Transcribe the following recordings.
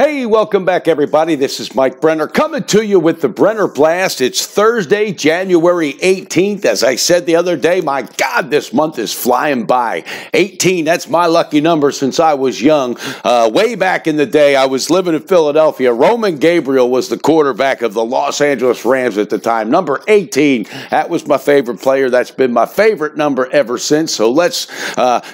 Hey, welcome back, everybody. This is Mike Brenner coming to you with the Brenner Blast. It's Thursday, January 18th. As I said the other day, my God, this month is flying by. 18, that's my lucky number since I was young. Way back in the day, I was living in Philadelphia. Roman Gabriel was the quarterback of the Los Angeles Rams at the time. Number 18, that was my favorite player. That's been my favorite number ever since. So let's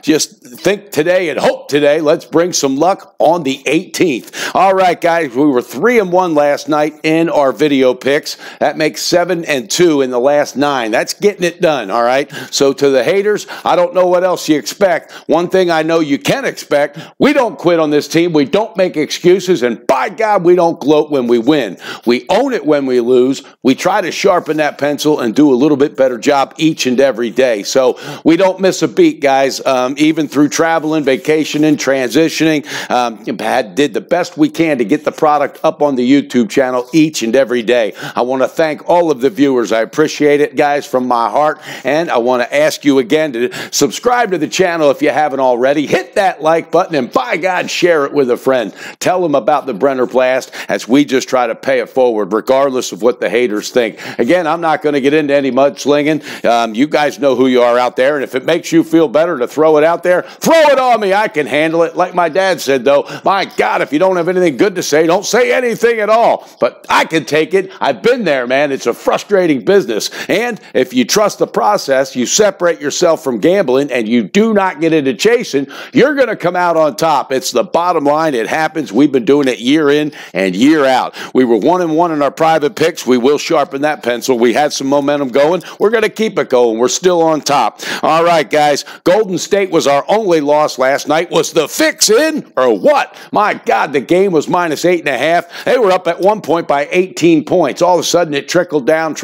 just think today and hope today. Let's bring some luck on the 18th. All right, guys, we were 3-1 last night in our video picks. That makes 7-2 in the last 9. That's getting it done, all right? So to the haters, I don't know what else you expect. One thing I know you can expect, we don't quit on this team. We don't make excuses, and by God, we don't gloat when we win. We own it when we lose. We try to sharpen that pencil and do a little bit better job each and every day. So we don't miss a beat, guys, even through traveling, vacationing, transitioning. Did the best we can to get the product up on the YouTube channel each and every day. I want to thank all of the viewers. I appreciate it, guys, from my heart. And I want to ask you again to subscribe to the channel if you haven't already. Hit that like button and, by God, share it with a friend. Tell them about the Brenner Blast as we just try to pay it forward, regardless of what the haters think. Again, I'm not going to get into any mudslinging. You guys know who you are out there, and if it makes you feel better to throw it out there, throw it on me. I can handle it. Like my dad said, though, my God, if you don't have anything good to say, don't say anything at all. But I can take it. I've been there, man. It's a frustrating business. And if you trust the process, you separate yourself from gambling, and you do not get into chasing, you're going to come out on top. It's the bottom line. It happens. We've been doing it year in and year out. We were 1-1 in our private picks. We will sharpen that pencil. We had some momentum going. We're going to keep it going. We're still on top. All right, guys. Golden State was our only loss last night. Was the fix in or what? My God, the game was minus 8.5. They were up at one point by 18 points. All of a sudden, it trickled down,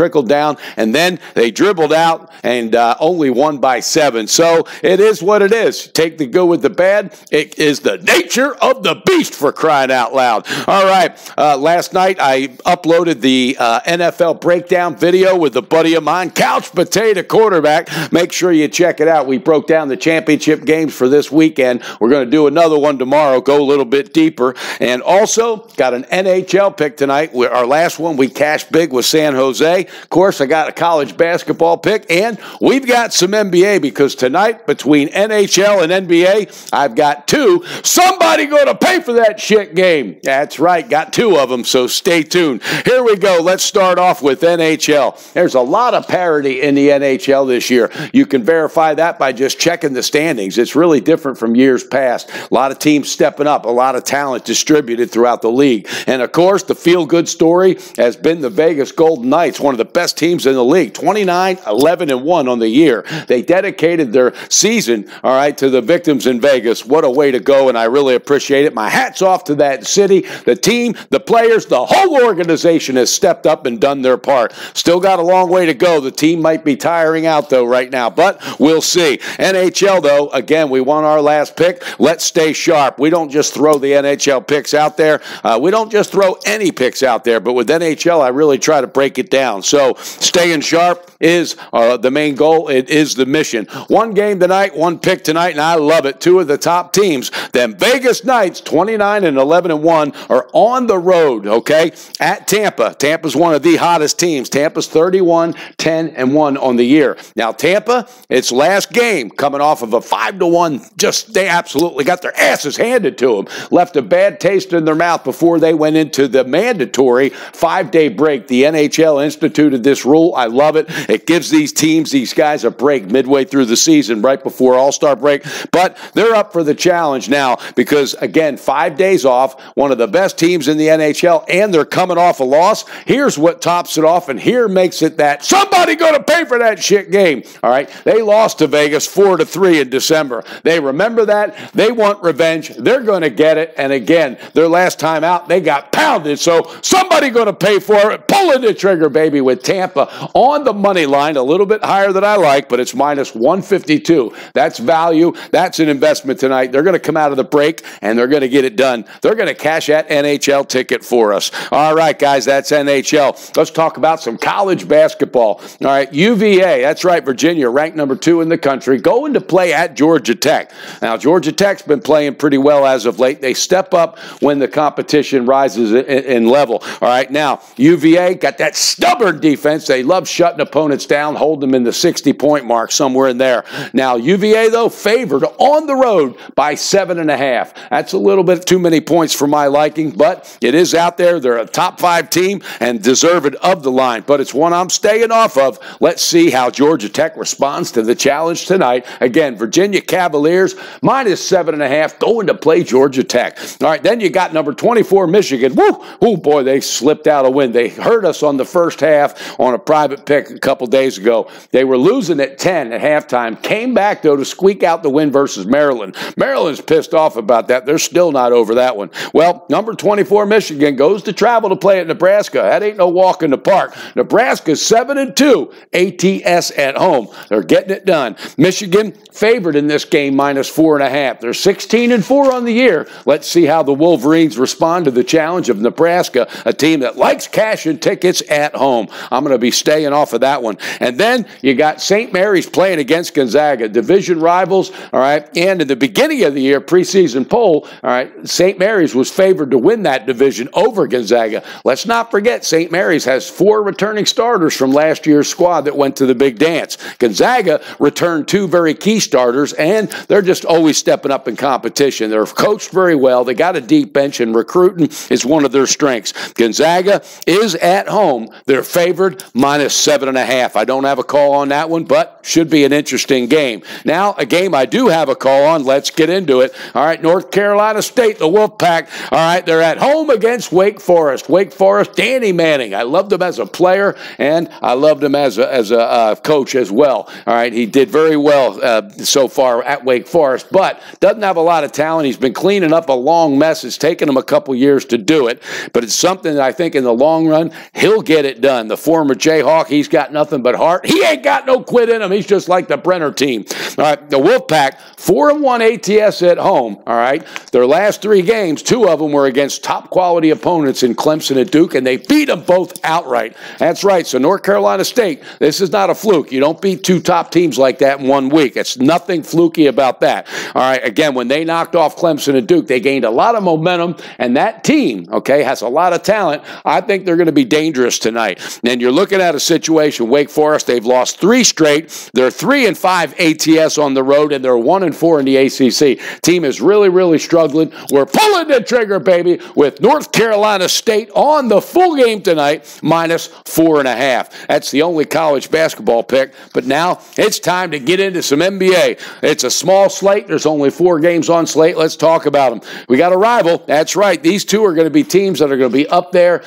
and then they dribbled out and only won by 7. So it is what it is. Take the good with the bad. It is the nature of the beast, for crying out loud. All right. Last night, I uploaded the NFL breakdown video with a buddy of mine, Couch Potato Quarterback. Make sure you check it out. We broke down the championship games for this weekend. We're going to do another one tomorrow, go a little bit deeper. And also, got an NHL pick tonight. Our last one, we cashed big with San Jose. Of course, I got a college basketball pick, and we've got some NBA, because tonight, between NHL and NBA, I've got 2. Somebody going to pay for that shit game. That's right, got 2 of them, so stay tuned. Here we go. Let's start off with NHL. There's a lot of parity in the NHL this year. You can verify that by just checking the standings. It's really different from years past. A lot of teams stepping up, a lot of talent distributed throughout the league. And, of course, the feel-good story has been the Vegas Golden Knights, one of the best teams in the league, 29-11-1 on the year. They dedicated their season, all right, to the victims in Vegas. What a way to go, and I really appreciate it. My hat's off to that city, the team, the players, the whole organization has stepped up and done their part. Still got a long way to go. The team might be tiring out, though, right now, but we'll see. NHL, though, again, we won our last pick. Let's stay sharp. We don't just throw the NHL picks out there. We don't just throw any picks out there, but with NHL, I really try to break it down. So staying sharp is the main goal. It is the mission. One game tonight, one pick tonight, and I love it. 2 of the top teams, them Vegas Knights, 29-11-1, are on the road, okay, at Tampa. Tampa's one of the hottest teams. Tampa's 31-10-1 on the year. Now, Tampa, its last game, coming off of a 5-1, they absolutely got their asses handed to them. Left a bad taste in their mouth before they went into the mandatory 5-day break. The NHL instituted this rule. I love it. It gives these teams, these guys, a break midway through the season, right before All-Star break. But they're up for the challenge now because, again, 5 days off, one of the best teams in the NHL, and they're coming off a loss. Here's what tops it off, and here makes it that somebody going to pay for that shit game. All right, they lost to Vegas 4-3 in December. They remember that. They want revenge. They're going to get it. And again, their last time out, they got pounded. So somebody going to pay for it. Pulling the trigger, baby, with Tampa on the money money line, a little bit higher than I like, but it's minus 152. That's value. That's an investment tonight. They're going to come out of the break, and they're going to get it done. They're going to cash that NHL ticket for us. All right, guys, that's NHL. Let's talk about some college basketball. All right, UVA, that's right, Virginia, ranked number 2 in the country, going to play at Georgia Tech. Now, Georgia Tech's been playing pretty well as of late. They step up when the competition rises in level. All right, now, UVA got that stubborn defense. They love shutting opponents down, hold them in the 60-point mark, somewhere in there. Now, UVA, though, favored on the road by 7.5. That's a little bit too many points for my liking, but it is out there. They're a top 5 team and deserve it of the line, but it's one I'm staying off of. Let's see how Georgia Tech responds to the challenge tonight. Again, Virginia Cavaliers, minus 7.5, going to play Georgia Tech. All right, then you got number 24, Michigan. Woo! Oh, boy, they slipped out a win. They hurt us on the first half on a private pick a couple days ago. They were losing at 10 at halftime. Came back, though, to squeak out the win versus Maryland. Maryland's pissed off about that. They're still not over that one. Well, number 24, Michigan, goes to travel to play at Nebraska. That ain't no walk in the park. Nebraska's 7-2 ATS at home. They're getting it done. Michigan favored in this game, minus 4.5. They're 16-4 on the year. Let's see how the Wolverines respond to the challenge of Nebraska, a team that likes cashing tickets at home. I'm going to be staying off of that one. And then you got St. Mary's playing against Gonzaga, division rivals, all right? And in the beginning of the year, preseason poll, all right, St. Mary's was favored to win that division over Gonzaga. Let's not forget, St. Mary's has 4 returning starters from last year's squad that went to the big dance. Gonzaga returned 2 very key starters, and they're just always stepping up in competition. They're coached very well. They got a deep bench, and recruiting is one of their strengths. Gonzaga is at home. They're favored minus 7.5. I don't have a call on that one, but should be an interesting game. Now, a game I do have a call on. Let's get into it. All right, North Carolina State, the Wolfpack. All right, they're at home against Wake Forest. Wake Forest, Danny Manning. I loved him as a player, and I loved him as a coach as well. All right, he did very well so far at Wake Forest, but doesn't have a lot of talent. He's been cleaning up a long mess. It's taken him a couple years to do it, but it's something that I think in the long run, he'll get it done. The former Jayhawk, he's got nothing but heart. He ain't got no quit in him. He's just like the Brenner team. All right, the Wolfpack, 4-1 ATS at home. All right, their last 3 games, 2 of them were against top quality opponents in Clemson and Duke, and they beat them both outright. That's right. So North Carolina State, this is not a fluke. You don't beat 2 top teams like that in 1 week. It's nothing fluky about that. All right, again, when they knocked off Clemson and Duke, they gained a lot of momentum, and that team, okay, has a lot of talent. I think they're going to be dangerous tonight. And you're looking at a situation, Wake Forest, they've lost 3 straight. They're 3-5 ATS on the road, and they're 1-4 in the ACC. Team is really, really struggling. We're pulling the trigger, baby, with North Carolina State on the full game tonight, minus 4.5. That's the only college basketball pick. But now it's time to get into some NBA. It's a small slate. There's only 4 games on slate. Let's talk about them. We got a rival. That's right. These 2 are going to be teams that are going to be up there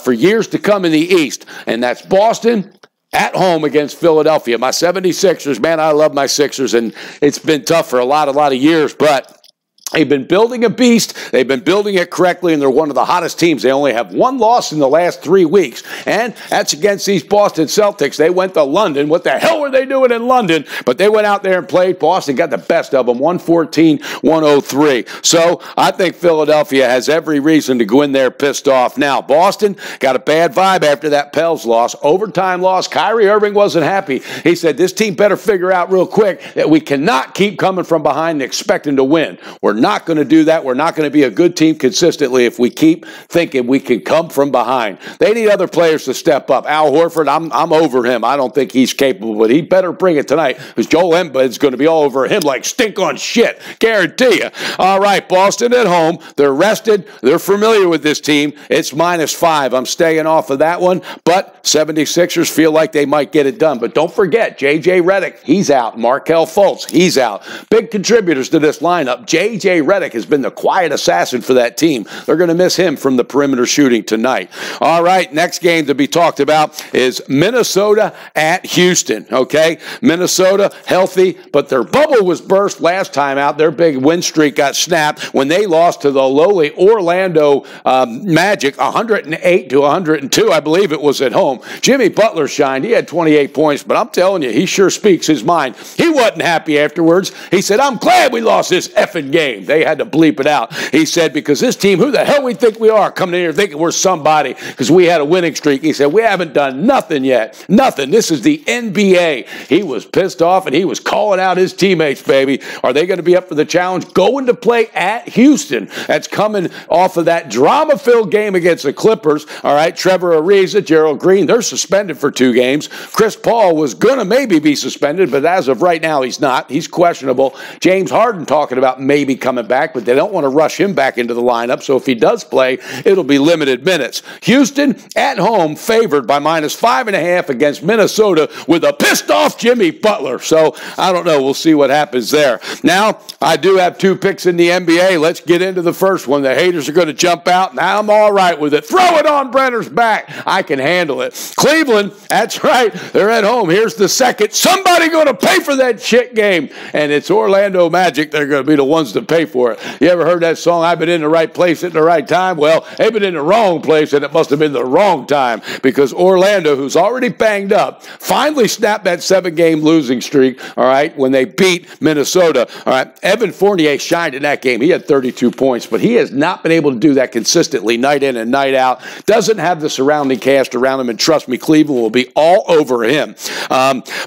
for years to come in the East, and that's Boston at home against Philadelphia. My 76ers, man, I love my Sixers, and it's been tough for a lot of years, but they've been building a beast. They've been building it correctly, and they're one of the hottest teams. They only have 1 loss in the last 3 weeks, and that's against these Boston Celtics. They went to London. What the hell were they doing in London? But they went out there and played. Boston got the best of them, 114-103. So I think Philadelphia has every reason to go in there pissed off. Now, Boston got a bad vibe after that Pels loss, overtime loss. Kyrie Irving wasn't happy. He said, this team better figure out real quick that we cannot keep coming from behind and expecting to win. We're not going to do that. We're not going to be a good team consistently if we keep thinking we can come from behind. They need other players to step up. Al Horford, I'm over him. I don't think he's capable, but he better bring it tonight because Joel Embiid's going to be all over him like stink on shit. Guarantee you. All right, Boston at home. They're rested. They're familiar with this team. It's -5. I'm staying off of that one, but 76ers feel like they might get it done. But don't forget, J.J. Redick, he's out. Markelle Fultz, he's out. Big contributors to this lineup. J.J. J.J. Redick has been the quiet assassin for that team. They're going to miss him from the perimeter shooting tonight. All right, next game to be talked about is Minnesota at Houston, okay? Minnesota healthy, but their bubble was burst last time out. Their big win streak got snapped when they lost to the lowly Orlando Magic 108-102. I believe it was at home. Jimmy Butler shined. He had 28 points, but I'm telling you, he sure speaks his mind. He wasn't happy afterwards. He said, I'm glad we lost this effing game. They had to bleep it out. He said, because this team, who the hell we think we are, coming in here thinking we're somebody because we had a winning streak. He said, we haven't done nothing yet. Nothing. This is the NBA. He was pissed off, and he was calling out his teammates, baby. Are they going to be up for the challenge? Going to play at Houston. That's coming off of that drama-filled game against the Clippers. All right, Trevor Ariza, Gerald Green, they're suspended for 2 games. Chris Paul was going to maybe be suspended, but as of right now, he's not. He's questionable. James Harden talking about maybe coming back, but they don't want to rush him back into the lineup, so if he does play, it'll be limited minutes. Houston at home favored by -5.5 against Minnesota with a pissed-off Jimmy Butler. So I don't know. We'll see what happens there. Now, I do have 2 picks in the NBA. Let's get into the first one. The haters are going to jump out. Now I'm all right with it. Throw it on Brenner's back. I can handle it. Cleveland, that's right. They're at home. Here's the second. Somebody going to pay for that shit game. And it's Orlando Magic. They're going to be the ones to pay for it. You ever heard that song, I've been in the right place at the right time? Well, they've been in the wrong place, and it must have been the wrong time because Orlando, who's already banged up, finally snapped that 7-game losing streak, all right, when they beat Minnesota. All right, Evan Fournier shined in that game. He had 32 points, but he has not been able to do that consistently night in and night out. Doesn't have the surrounding cast around him, and trust me, Cleveland will be all over him.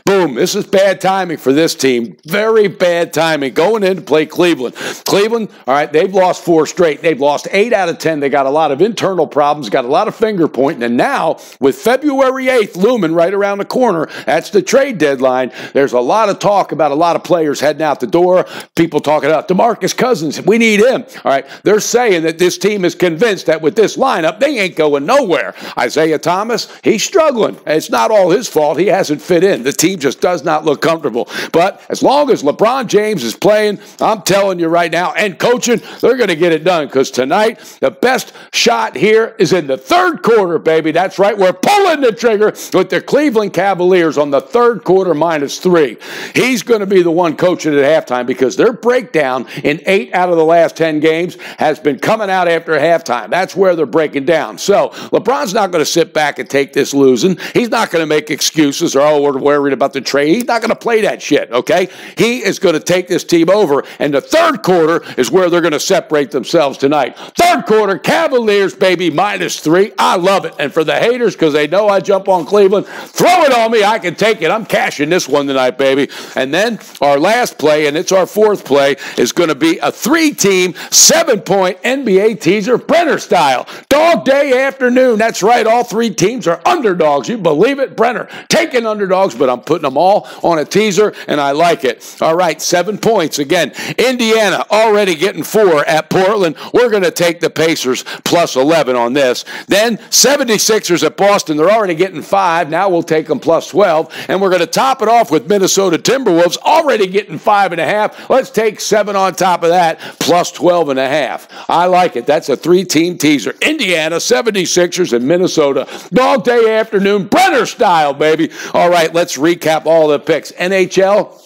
Boom, this is bad timing for this team. Very bad timing going in to play Cleveland. Cleveland, all right, they've lost 4 straight. They've lost 8 out of 10. They got a lot of internal problems, got a lot of finger pointing, and now with February 8th looming right around the corner, that's the trade deadline. There's a lot of talk about a lot of players heading out the door. People talking about DeMarcus Cousins. We need him. All right, they're saying that this team is convinced that with this lineup, they ain't going nowhere. Isaiah Thomas, he's struggling. It's not all his fault. He hasn't fit in. The team just does not look comfortable. But as long as LeBron James is playing, I'm telling you right now, and coaching, they're going to get it done because tonight, the best shot here is in the 3rd quarter, baby. That's right. We're pulling the trigger with the Cleveland Cavaliers on the 3rd quarter -3. He's going to be the one coaching at halftime because their breakdown in 8 out of the last 10 games has been coming out after halftime. That's where they're breaking down. So LeBron's not going to sit back and take this losing. He's not going to make excuses or, oh, we're worried about the trade. He's not going to play that shit, okay? He is going to take this team over, and the 3rd quarter is where they're going to separate themselves tonight. 3rd quarter, Cavaliers, baby, -3. I love it. And for the haters, because they know I jump on Cleveland, throw it on me. I can take it. I'm cashing this one tonight, baby. And then our last play, and it's our 4th play, is going to be a 3-team, 7-point NBA teaser, Brenner style. Dog day afternoon. That's right. All 3 teams are underdogs. You believe it? Brenner taking underdogs, but I'm putting them all on a teaser, and I like it. All right, 7 points. Again, Indiana already getting 4 at Portland. We're going to take the Pacers +11 on this. Then 76ers at Boston. They're already getting 5. Now we'll take them +12. And we're going to top it off with Minnesota Timberwolves already getting 5.5. Let's take 7 on top of that, +12.5. I like it. That's a 3-team teaser. Indiana, 76ers, and Minnesota. Dog day afternoon, Brenner style, baby. All right, let's recap all the picks. NHL.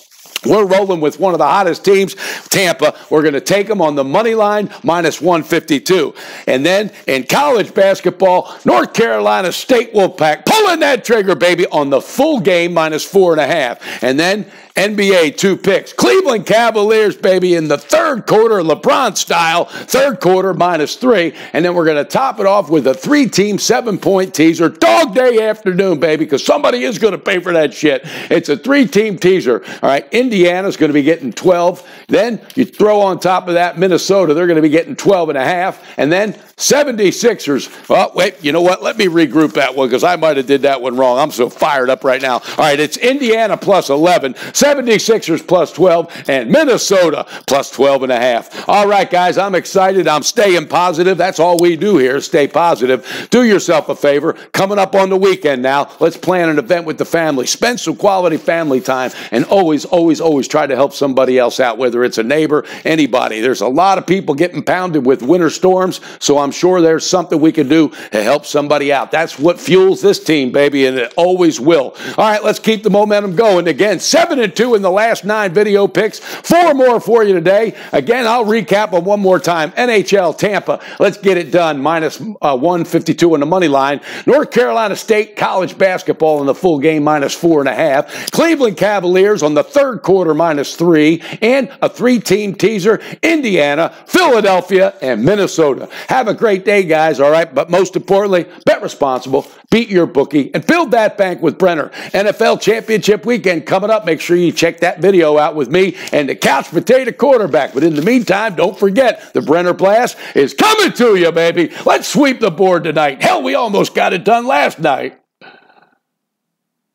We're rolling with one of the hottest teams, Tampa. We're going to take them on the money line, -152. And then in college basketball, North Carolina State Wolfpack pulling that trigger, baby, on the full game, -4.5. And then NBA 2 picks. Cleveland Cavaliers, baby, in the 3rd quarter, LeBron style, 3rd quarter, -3. And then we're going to top it off with a 3-team, 7-point teaser. Dog day afternoon, baby, because somebody is going to pay for that shit. It's a 3-team teaser. All right, Indiana's going to be getting 12. Then you throw on top of that Minnesota. They're going to be getting 12.5. And then 76ers. Well, wait, you know what? Let me regroup that one because I might have did that one wrong. I'm so fired up right now. All right, it's Indiana +11. 76ers plus 12, and Minnesota plus 12.5. All right, guys, I'm excited. I'm staying positive. That's all we do here, stay positive. Do yourself a favor. Coming up on the weekend now, let's plan an event with the family. Spend some quality family time, and always, always, always try to help somebody else out, whether it's a neighbor, anybody. There's a lot of people getting pounded with winter storms, so I'm sure there's something we can do to help somebody out. That's what fuels this team, baby, and it always will. All right, let's keep the momentum going. Again, 7-2 in the last 9 video picks. 4 more for you today. Again, I'll recap them one more time. NHL, Tampa, let's get it done. Minus 152 on the money line. North Carolina State college basketball in the full game, minus 4.5. Cleveland Cavaliers on the third quarter, minus 3. And a 3-team teaser, Indiana, Philadelphia, and Minnesota. Have a great day, guys, all right? But most importantly, bet responsible, beat your bookie, and build that bank with Brenner. NFL Championship Weekend coming up. Make sure you check that video out with me and the couch potato quarterback. But in the meantime, don't forget, the Brenner Blast is coming to you, baby. Let's sweep the board tonight. Hell, we almost got it done last night.